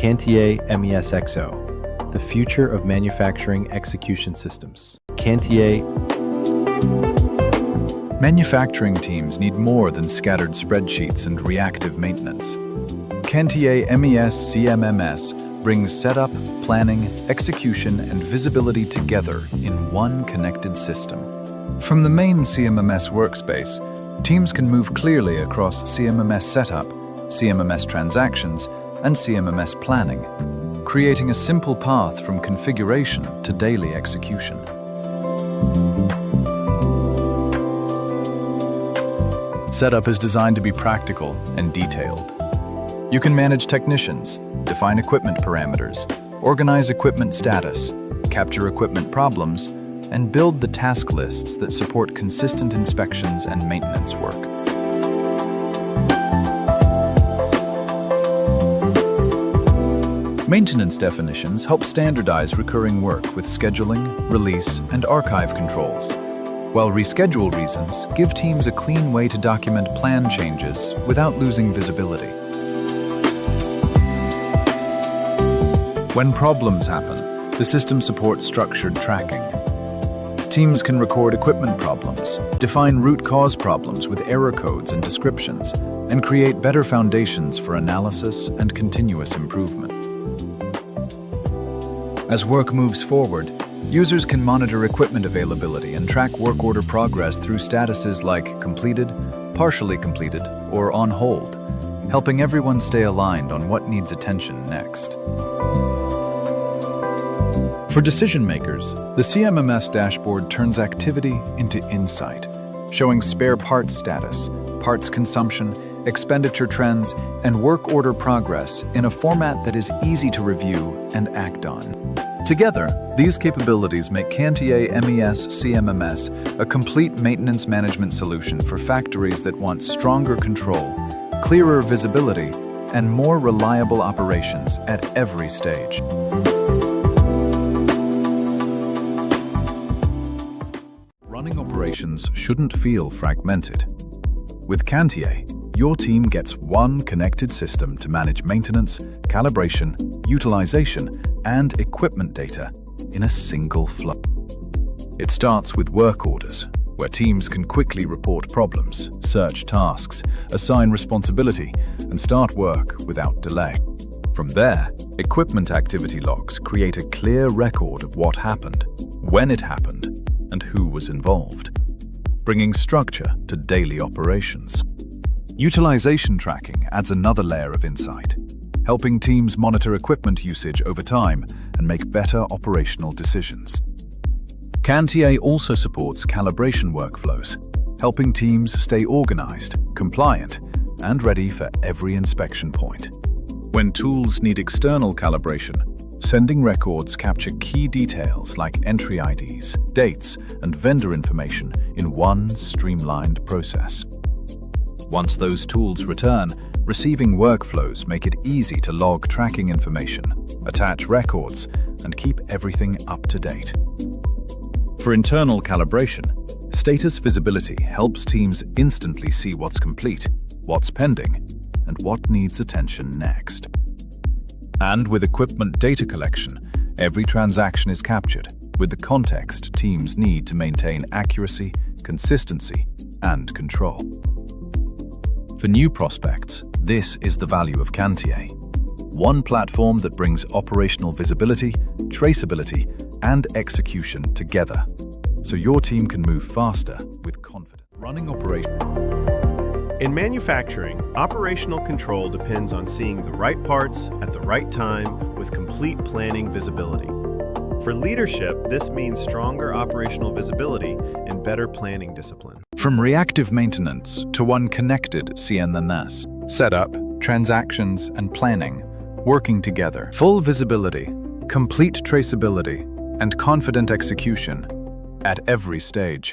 Cantier MES X.0, the future of manufacturing execution systems. Cantier. Manufacturing teams need more than scattered spreadsheets and reactive maintenance. Cantier MES CMMS brings setup, planning, execution, and visibility together in one connected system. From the main CMMS workspace, teams can move clearly across CMMS setup, CMMS transactions, and CMMS planning, creating a simple path from configuration to daily execution. Setup is designed to be practical and detailed. You can manage technicians, define equipment parameters, organize equipment status, capture equipment problems, and build the task lists that support consistent inspections and maintenance work. Maintenance definitions help standardize recurring work with scheduling, release, and archive controls, while reschedule reasons give teams a clean way to document plan changes without losing visibility. When problems happen, the system supports structured tracking. Teams can record equipment problems, define root cause problems with error codes and descriptions, and create better foundations for analysis and continuous improvement. As work moves forward, users can monitor equipment availability and track work order progress through statuses like completed, partially completed, or on hold, helping everyone stay aligned on what needs attention next. For decision makers, the CMMS dashboard turns activity into insight, showing spare parts status, parts consumption, expenditure trends, and work order progress in a format that is easy to review and act on. Together, these capabilities make Cantier MES CMMS a complete maintenance management solution for factories that want stronger control, clearer visibility, and more reliable operations at every stage. Running operations shouldn't feel fragmented. With Cantier, your team gets one connected system to manage maintenance, calibration, utilization, and equipment data in a single flow. It starts with work orders, where teams can quickly report problems, search tasks, assign responsibility, and start work without delay. From there, equipment activity logs create a clear record of what happened, when it happened, and who was involved, bringing structure to daily operations. Utilization tracking adds another layer of insight, helping teams monitor equipment usage over time and make better operational decisions. Cantier also supports calibration workflows, helping teams stay organized, compliant, and ready for every inspection point. When tools need external calibration, sending records capture key details like entry IDs, dates, and vendor information in one streamlined process. Once those tools return, receiving workflows make it easy to log tracking information, attach records, and keep everything up to date. For internal calibration, status visibility helps teams instantly see what's complete, what's pending, and what needs attention next. And with equipment data collection, every transaction is captured with the context teams need to maintain accuracy, consistency, and control. For new prospects, this is the value of Cantier. One platform that brings operational visibility, traceability, and execution together, so your team can move faster with confidence. Running operations. In manufacturing, operational control depends on seeing the right parts at the right time with complete planning visibility. For leadership, this means stronger operational visibility and better planning discipline. From reactive maintenance to one connected CMMS, setup, transactions, and planning, working together. Full visibility, complete traceability, and confident execution at every stage.